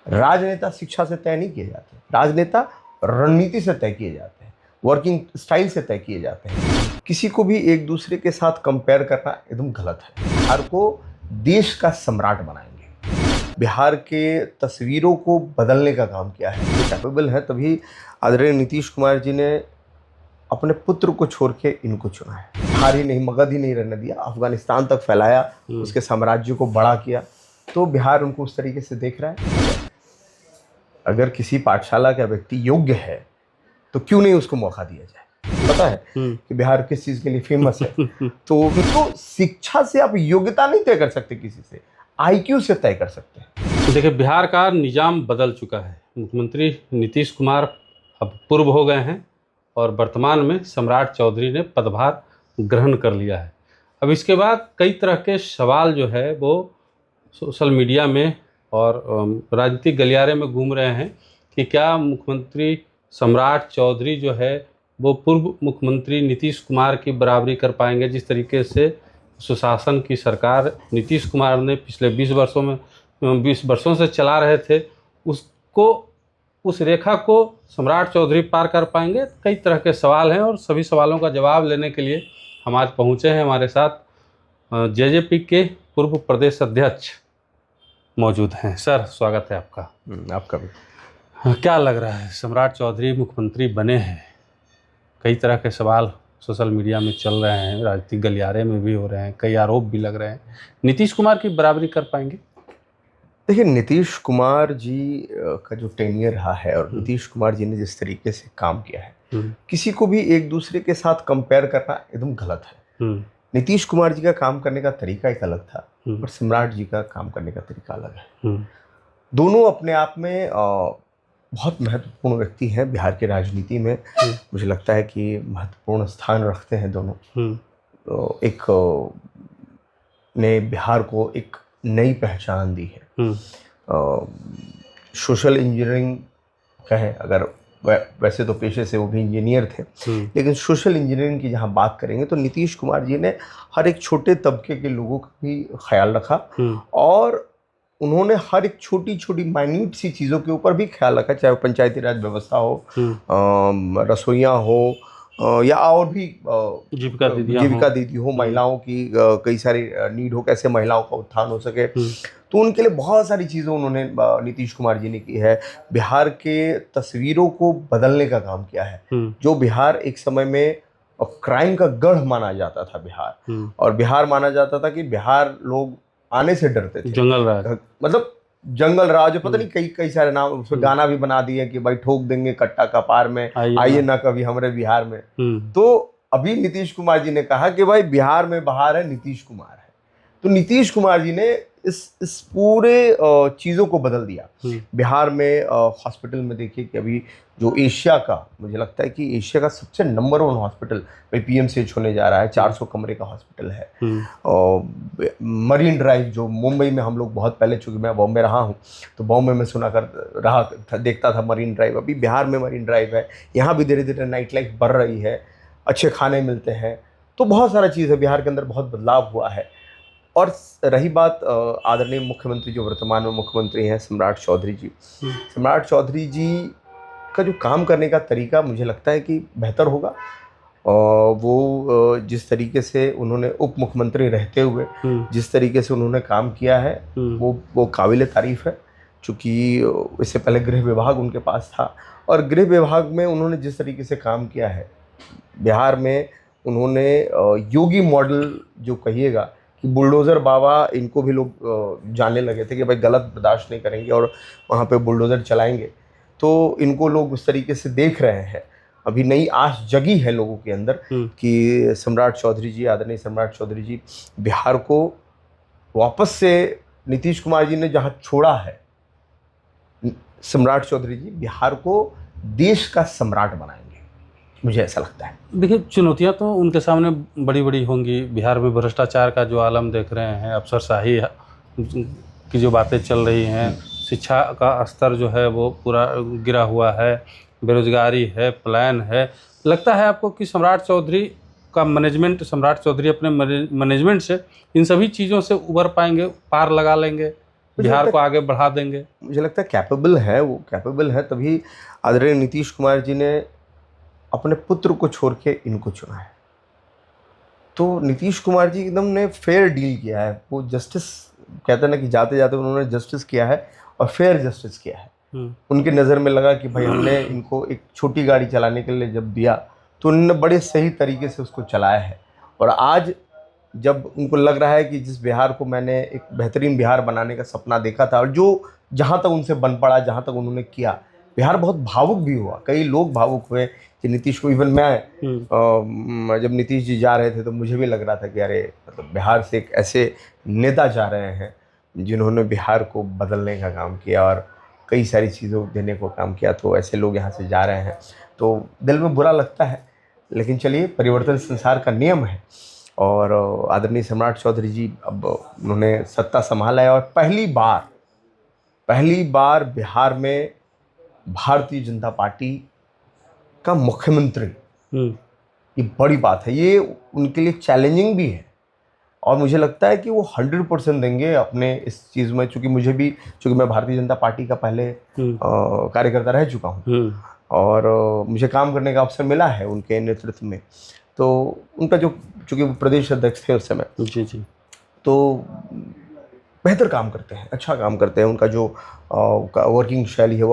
राजनेता शिक्षा से तय नहीं किए जाते, राजनेता रणनीति से तय किए जाते हैं, वर्किंग स्टाइल से तय किए जाते हैं। किसी को भी एक दूसरे के साथ कंपेयर करना एकदम गलत है। बिहार को देश का सम्राट बनाएंगे, बिहार के तस्वीरों को बदलने का काम किया है। जो कैपेबल है, तभी आदरणीय नीतीश कुमार जी ने अपने पुत्र को छोड़ के इनको चुना है। बिहार ही नहीं, मगध ही नहीं रहने दिया, अफगानिस्तान तक फैलाया, उसके साम्राज्य को बड़ा किया। तो बिहार उनको उस तरीके से देख रहा है। अगर किसी पाठशाला का व्यक्ति योग्य है तो क्यों नहीं उसको मौका दिया जाए। पता है कि बिहार किस चीज के लिए फेमस है। तो शिक्षा से आप योग्यता नहीं तय कर सकते, किसी से आईक्यू से तय कर सकते हैं। देखिए, बिहार का निजाम बदल चुका है। मुख्यमंत्री नीतीश कुमार अब पूर्व हो गए हैं और वर्तमान में सम्राट चौधरी ने पदभार ग्रहण कर लिया है। अब इसके बाद कई तरह के सवाल जो है वो सोशल मीडिया में और राजनीतिक गलियारे में घूम रहे हैं कि क्या मुख्यमंत्री सम्राट चौधरी जो है वो पूर्व मुख्यमंत्री नीतीश कुमार की बराबरी कर पाएंगे। जिस तरीके से सुशासन की सरकार नीतीश कुमार ने पिछले 20 वर्षों से चला रहे थे, उस रेखा को सम्राट चौधरी पार कर पाएंगे। कई तरह के सवाल हैं और सभी सवालों का जवाब लेने के लिए हम आज पहुँचे हैं। हमारे साथ जेजेपी के पूर्व प्रदेश अध्यक्ष मौजूद हैं। सर, स्वागत है आपका। आपका भी। क्या लग रहा है, सम्राट चौधरी मुख्यमंत्री बने हैं, कई तरह के सवाल सोशल मीडिया में चल रहे हैं, राजनीतिक गलियारे में भी हो रहे हैं, कई आरोप भी लग रहे हैं, नीतीश कुमार की बराबरी कर पाएंगे? देखिए, नीतीश कुमार जी का जो टेन्योर रहा है और नीतीश कुमार जी ने जिस तरीके से काम किया है, किसी को भी एक दूसरे के साथ कंपेयर करना एकदम गलत है। नीतीश कुमार जी का काम करने का तरीका एक अलग था और सम्राट जी का काम करने का तरीका अलग है। दोनों अपने आप में बहुत महत्वपूर्ण व्यक्ति हैं बिहार की राजनीति में। मुझे लगता है कि महत्वपूर्ण स्थान रखते हैं दोनों। तो एक ने बिहार को एक नई पहचान दी है। सोशल इंजीनियरिंग कहें अगर, वैसे तो पेशे से वो भी इंजीनियर थे, लेकिन सोशल इंजीनियरिंग की जहाँ बात करेंगे तो नीतीश कुमार जी ने हर एक छोटे तबके के लोगों का भी ख्याल रखा और उन्होंने हर एक छोटी छोटी माइन्यूट सी चीज़ों के ऊपर भी ख्याल रखा, चाहे वो पंचायती राज व्यवस्था हो, रसोइयाँ हो, या और भी जीविका दीदी हो, महिलाओं की कई सारी नीड हो, कैसे महिलाओं का उत्थान हो सके। तो उनके लिए बहुत सारी चीज़ें उन्होंने नीतीश कुमार जी ने की है। बिहार के तस्वीरों को बदलने का काम किया है। जो बिहार एक समय में क्राइम का गढ़ माना जाता था बिहार, और बिहार माना जाता था कि बिहार लोग आने से डरते थे, जंगल राज, मतलब जंगल राज, पता नहीं कई सारे नाम, उसमें गाना भी बना दिए कि भाई ठोक देंगे कट्टा कपार में, आइए ना कभी हमारे बिहार में। तो अभी नीतीश कुमार जी ने कहा कि भाई बिहार में बहार है, नीतीश कुमार है। तो नीतीश कुमार जी ने इस पूरे चीज़ों को बदल दिया। बिहार में हॉस्पिटल में देखिए कि अभी जो एशिया का, मुझे लगता है कि एशिया का सबसे नंबर 1 हॉस्पिटल भाई PMCH होने जा रहा है। 400 कमरे का हॉस्पिटल है। और मरीन ड्राइव जो मुंबई में हम लोग बहुत पहले, चूँकि मैं बॉम्बे रहा हूँ तो बॉम्बे में देखता था मरीन ड्राइव। अभी बिहार में मरीन ड्राइव है। यहाँ भी धीरे धीरे नाइट लाइफ बढ़ रही है, अच्छे खाने मिलते हैं। तो बहुत सारा चीज़ है, बिहार के अंदर बहुत बदलाव हुआ है। और रही बात आदरणीय मुख्यमंत्री जो वर्तमान में मुख्यमंत्री हैं सम्राट चौधरी जी, सम्राट चौधरी जी का जो काम करने का तरीका मुझे लगता है कि बेहतर होगा। वो जिस तरीके से उन्होंने उप मुख्यमंत्री रहते हुए जिस तरीके से उन्होंने काम किया है वो काबिल तारीफ़ है। चूँकि इससे पहले गृह विभाग उनके पास था और गृह विभाग में उन्होंने जिस तरीके से काम किया है बिहार में, उन्होंने योगी मॉडल जो कहिएगा कि बुलडोज़र बाबा, इनको भी लोग जानने लगे थे कि भाई गलत बर्दाश्त नहीं करेंगे और वहाँ पे बुलडोज़र चलाएंगे। तो इनको लोग उस तरीके से देख रहे हैं। अभी नई आस जगी है लोगों के अंदर कि सम्राट चौधरी जी, आदरणीय सम्राट चौधरी जी बिहार को वापस से नीतीश कुमार जी ने जहाँ छोड़ा है, सम्राट चौधरी जी बिहार को देश का सम्राट बनाएंगे, मुझे ऐसा लगता है। देखिए, चुनौतियां तो उनके सामने बड़ी बड़ी होंगी। बिहार में भ्रष्टाचार का जो आलम देख रहे हैं, अफसरशाही की जो बातें चल रही हैं, शिक्षा का स्तर जो है वो पूरा गिरा हुआ है, बेरोजगारी है, पलायन है। लगता है आपको कि सम्राट चौधरी का मैनेजमेंट, सम्राट चौधरी अपने मैनेजमेंट से इन सभी चीज़ों से उबर पाएंगे, पार लगा लेंगे बिहार को आगे बढ़ा देंगे। मुझे लगता है कैपेबल है, वो कैपेबल है, तभी आदरणीय नीतीश कुमार जी ने अपने पुत्र को छोड़ के इनको चुना है। तो नीतीश कुमार जी एकदम ने फेयर डील किया है, वो जस्टिस कहते हैं ना कि जाते जाते उन्होंने जस्टिस किया है और फेयर जस्टिस किया है। उनकी नज़र में लगा कि भाई हमने इनको एक छोटी गाड़ी चलाने के लिए जब दिया तो उन्होंने बड़े सही तरीके से उसको चलाया है। और आज जब उनको लग रहा है कि जिस बिहार को मैंने एक बेहतरीन बिहार बनाने का सपना देखा था और जो जहाँ तक उनसे बन पड़ा, जहाँ तक उन्होंने किया, बिहार बहुत भावुक भी हुआ, कई लोग भावुक हुए कि नीतीश को, इवन मैं जब नीतीश जी जा रहे थे तो मुझे भी लग रहा था कि अरे मतलब बिहार से एक ऐसे नेता जा रहे हैं जिन्होंने बिहार को बदलने का काम किया और कई सारी चीज़ों देने को काम किया, तो ऐसे लोग यहाँ से जा रहे हैं तो दिल में बुरा लगता है। लेकिन चलिए, परिवर्तन संसार का नियम है और आदरणीय सम्राट चौधरी जी अब उन्होंने सत्ता संभाला है और पहली बार बिहार में भारतीय जनता पार्टी का मुख्यमंत्री, ये बड़ी बात है, ये उनके लिए चैलेंजिंग भी है और मुझे लगता है कि वो 100% देंगे अपने इस चीज़ में, चूँकि मैं भारतीय जनता पार्टी का पहले कार्यकर्ता रह चुका हूँ और मुझे काम करने का अवसर मिला है उनके नेतृत्व में। तो उनका जो, चूँकि वो प्रदेश अध्यक्ष थे उस समय, जी, तो बेहतर काम करते हैं, अच्छा काम करते हैं। उनका जो वर्किंग शैली है,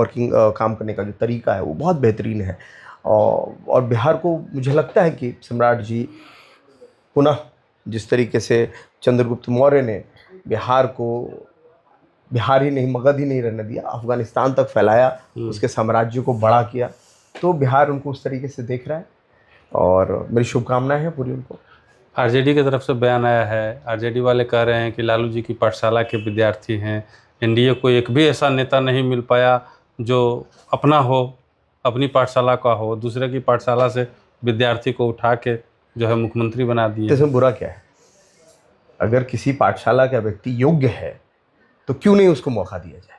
काम करने का जो तरीका है वो बहुत बेहतरीन है और बिहार को मुझे लगता है कि सम्राट जी पुनः जिस तरीके से चंद्रगुप्त मौर्य ने बिहार ही नहीं, मगध ही नहीं रहने दिया, अफगानिस्तान तक फैलाया, उसके साम्राज्य को बड़ा किया, तो बिहार उनको उस तरीके से देख रहा है और मेरी शुभकामनाएं हैं पूरी उनको। आरजेडी की तरफ से बयान आया है, आरजेडी वाले कह रहे हैं कि लालू जी की पाठशाला के विद्यार्थी हैं, एनडीए को एक भी ऐसा नेता नहीं मिल पाया जो अपना हो, अपनी पाठशाला का हो, दूसरे की पाठशाला से विद्यार्थी को उठा के जो है मुख्यमंत्री बना दिए। इसमें बुरा क्या है? अगर किसी पाठशाला का व्यक्ति योग्य है तो क्यों नहीं उसको मौका दिया जाए?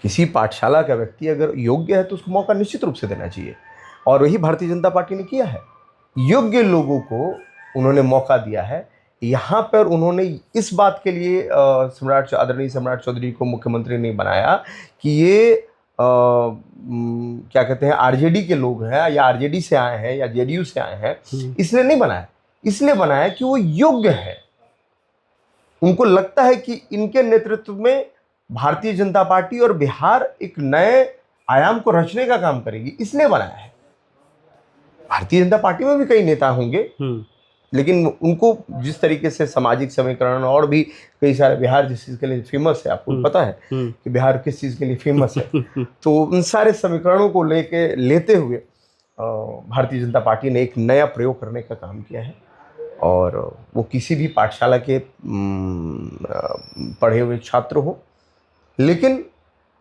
किसी पाठशाला का व्यक्ति अगर योग्य है तो उसको मौका निश्चित रूप से देना चाहिए और वही भारतीय जनता पार्टी ने किया है। योग्य लोगों को उन्होंने मौका दिया है। यहाँ पर उन्होंने इस बात के लिए आदरणीय सम्राट चौधरी को मुख्यमंत्री नहीं बनाया कि ये क्या कहते हैं, आरजेडी के लोग हैं या आरजेडी से आए हैं या जेडीयू से आए हैं, इसलिए नहीं बनाया। इसलिए बनाया कि वो योग्य है, उनको लगता है कि इनके नेतृत्व में भारतीय जनता पार्टी और बिहार एक नए आयाम को रचने का काम करेगी, इसलिए बनाया है। भारतीय जनता पार्टी में भी कई नेता होंगे, लेकिन उनको जिस तरीके से सामाजिक समीकरण और भी कई सारे, बिहार जिस चीज़ के लिए फेमस है, आपको पता है कि बिहार किस चीज़ के लिए फेमस है, तो उन सारे समीकरणों को लेते हुए भारतीय जनता पार्टी ने एक नया प्रयोग करने का काम किया है और वो किसी भी पाठशाला के पढ़े हुए छात्र हो, लेकिन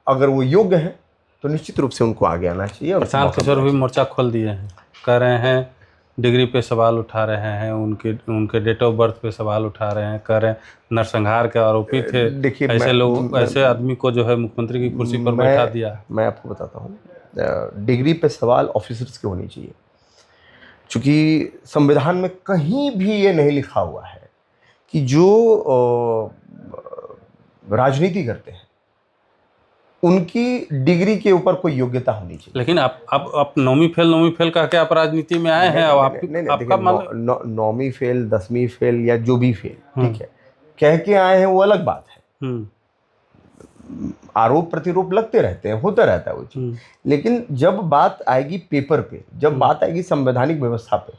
अगर वो योग्य हैं तो निश्चित रूप से उनको आगे आना चाहिए। और प्रशांत किशोर भी मोर्चा खोल दिए हैं, कह रहे हैं डिग्री पे सवाल उठा रहे हैं, उनके डेट ऑफ बर्थ पे सवाल उठा रहे हैं, कह रहे हैं नरसंहार के आरोपी थे। देखिए, ऐसे आदमी को जो है मुख्यमंत्री की कुर्सी पर बैठा दिया। मैं आपको बताता हूँ, डिग्री पे सवाल ऑफिसर्स की होनी चाहिए, चूँकि संविधान में कहीं भी ये नहीं लिखा हुआ है कि जो राजनीति करते हैं उनकी डिग्री के ऊपर कोई योग्यता होनी चाहिए। लेकिन आप नौवीं फेल कह के आप राजनीति में आए हैं, आपका 9वीं फेल, 10वीं फेल या जो भी फेल, ठीक है, कह के आए हैं, वो अलग बात है। आरोप प्रतिरोप लगते रहते हैं, होता रहता है वो चीज, लेकिन जब बात आएगी पेपर पे, जब बात आएगी संवैधानिक व्यवस्था पे,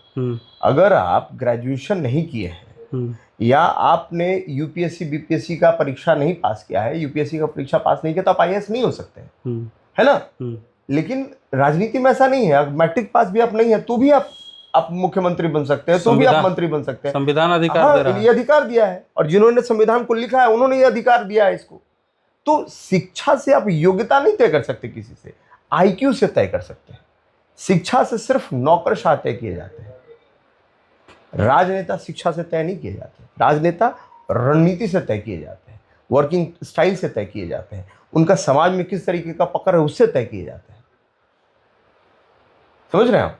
अगर आप ग्रेजुएशन नहीं किए हैं या आपने यूपीएससी बीपीएससी का परीक्षा नहीं पास किया है, यूपीएससी का परीक्षा पास नहीं किया, तो आप आईएएस नहीं हो सकते हैं, है ना। लेकिन राजनीति में ऐसा नहीं है, अगर मैट्रिक पास भी आप नहीं है तो भी आप मुख्यमंत्री बन सकते हैं, तो भी आप मंत्री बन सकते हैं। संविधान अधिकार दे रहा है, ये अधिकार दिया है और जिन्होंने संविधान को लिखा है उन्होंने ये अधिकार दिया है इसको। तो शिक्षा से आप योग्यता नहीं तय कर सकते किसी से, आईक्यू से तय कर सकते हैं। शिक्षा से सिर्फ नौकरशाह तय किए जाते हैं, राजनेता शिक्षा से तय नहीं किए जाते। राजनेता रणनीति से तय किए जाते हैं, वर्किंग स्टाइल से तय किए जाते हैं, उनका समाज में किस तरीके का पकड़ है उससे तय किए जाते हैं। समझ रहे हैं आप?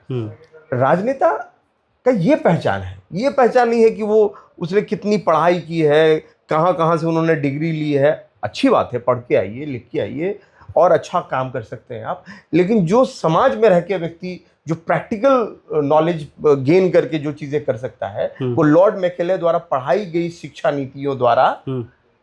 राजनेता का ये पहचान है, ये पहचान नहीं है कि वो उसने कितनी पढ़ाई की है, कहाँ कहाँ से उन्होंने डिग्री ली है, अच्छी बात है, पढ़ के आइए, लिख के आइए और अच्छा काम कर सकते हैं आप। लेकिन जो समाज में रह के व्यक्ति जो प्रैक्टिकल नॉलेज गेन करके जो चीजें कर सकता है, वो लॉर्ड मैकेले द्वारा पढ़ाई गई शिक्षा नीतियों द्वारा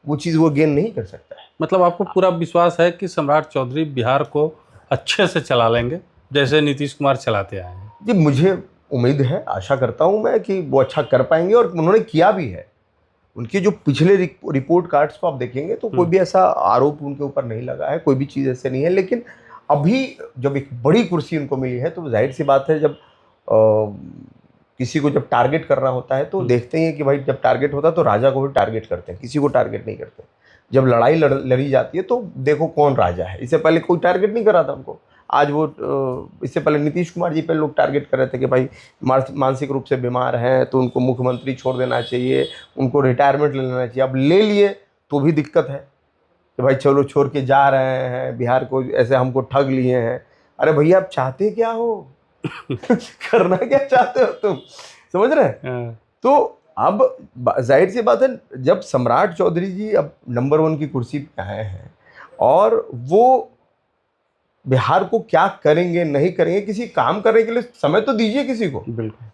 वो चीज वो गेन नहीं कर सकता है। मतलब आपको पूरा विश्वास है कि सम्राट चौधरी बिहार को अच्छे से चला लेंगे जैसे नीतीश कुमार चलाते आए हैं? जी, मुझे उम्मीद है, आशा करता हूं मैं कि वो अच्छा कर पाएंगे और उन्होंने किया भी है। उनके जो पिछले रिपोर्ट कार्ड्स को आप देखेंगे तो कोई भी ऐसा आरोप उनके ऊपर नहीं लगा है, कोई भी चीज़ ऐसे नहीं है। लेकिन अभी जब एक बड़ी कुर्सी उनको मिली है तो जाहिर सी बात है, जब किसी को जब टारगेट करना होता है तो देखते हैं कि भाई जब टारगेट होता है तो राजा को भी टारगेट करते हैं, किसी को टारगेट नहीं करते। जब लड़ाई लड़ी जाती है तो देखो कौन राजा है। इससे पहले कोई टारगेट नहीं करा था उनको। आज वो इससे पहले नीतीश कुमार जी पे लोग टारगेट कर रहे थे कि भाई मानसिक रूप से बीमार हैं तो उनको मुख्यमंत्री छोड़ देना चाहिए, उनको रिटायरमेंट ले लेना चाहिए। अब ले लिए तो भी दिक्कत है कि भाई चलो छोड़ के जा रहे हैं बिहार को, ऐसे हमको ठग लिए हैं। अरे भैया आप चाहते क्या हो? करना क्या चाहते हो तुम, समझ रहे हैं? तो अब जाहिर सी बात है, जब सम्राट चौधरी जी अब नंबर 1 की कुर्सी पे आए हैं और वो बिहार को क्या करेंगे नहीं करेंगे, किसी काम करने के लिए समय तो दीजिए किसी को,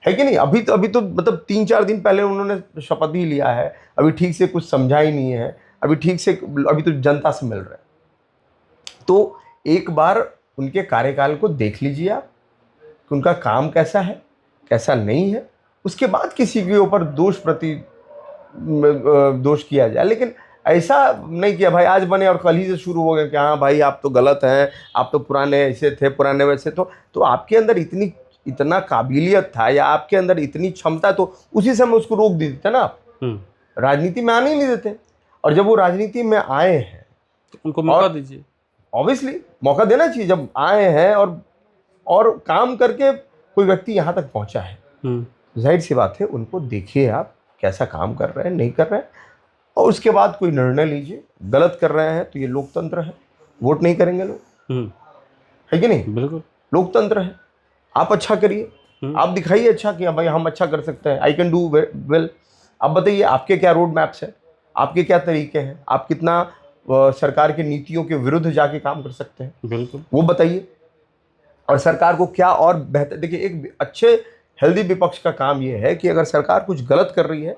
है कि नहीं? अभी तो मतलब 3-4 दिन पहले उन्होंने शपथ ही लिया है, अभी ठीक से कुछ समझा ही नहीं है, अभी ठीक से अभी तो जनता से मिल रहा है। तो एक बार उनके कार्यकाल को देख लीजिए आप कि उनका काम कैसा है कैसा नहीं है, उसके बाद किसी के ऊपर दोष किया जाए। लेकिन ऐसा नहीं किया भाई आज बने और कल ही से शुरू हो गया कि हाँ भाई आप तो गलत हैं, आप तो पुराने ऐसे थे, पुराने वैसे। तो आपके अंदर इतना काबिलियत था या आपके अंदर इतनी क्षमता, तो उसी समय उसको रोक देते ना आप, राजनीति में आने ही नहीं देते। और जब वो राजनीति में आए हैं तो उनको मौका दीजिए, ऑब्वियसली मौका देना चाहिए। जब आए हैं और काम करके कोई व्यक्ति यहाँ तक पहुँचा है, जाहिर सी बात है उनको देखिए आप कैसा काम कर रहे हैं नहीं कर रहे हैं, और उसके बाद कोई निर्णय लीजिए। गलत कर रहे हैं तो ये लोकतंत्र है, वोट नहीं करेंगे लोग, है कि नहीं? बिल्कुल लोकतंत्र है। आप अच्छा करिए, आप दिखाइए अच्छा कि भाई हम अच्छा कर सकते हैं, आई कैन डू वेल। आप बताइए आपके क्या रोड मैप्स हैं, आपके क्या तरीके हैं, आप कितना सरकार की नीतियों के विरुद्ध जाके काम कर सकते हैं, बिल्कुल वो बताइए। और सरकार को क्या और बेहतर, देखिए एक अच्छे हेल्दी विपक्ष का काम ये है कि अगर सरकार कुछ गलत कर रही है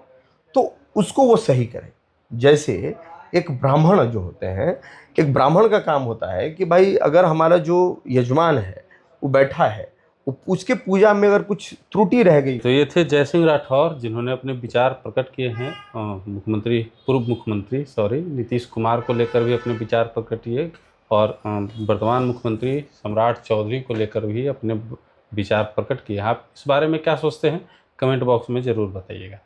तो उसको वो सही करे। जैसे एक ब्राह्मण जो होते हैं, एक ब्राह्मण का काम होता है कि भाई अगर हमारा जो यजमान है वो बैठा है, उसके पूजा में अगर कुछ त्रुटि रह गई। तो ये थे जय सिंह राठौर जिन्होंने अपने विचार प्रकट किए हैं पूर्व मुख्यमंत्री नीतीश कुमार को लेकर भी अपने विचार प्रकट किए, और वर्तमान मुख्यमंत्री सम्राट चौधरी को लेकर भी अपने विचार प्रकट किए। आप इस बारे में क्या सोचते हैं कमेंट बॉक्स में ज़रूर बताइएगा।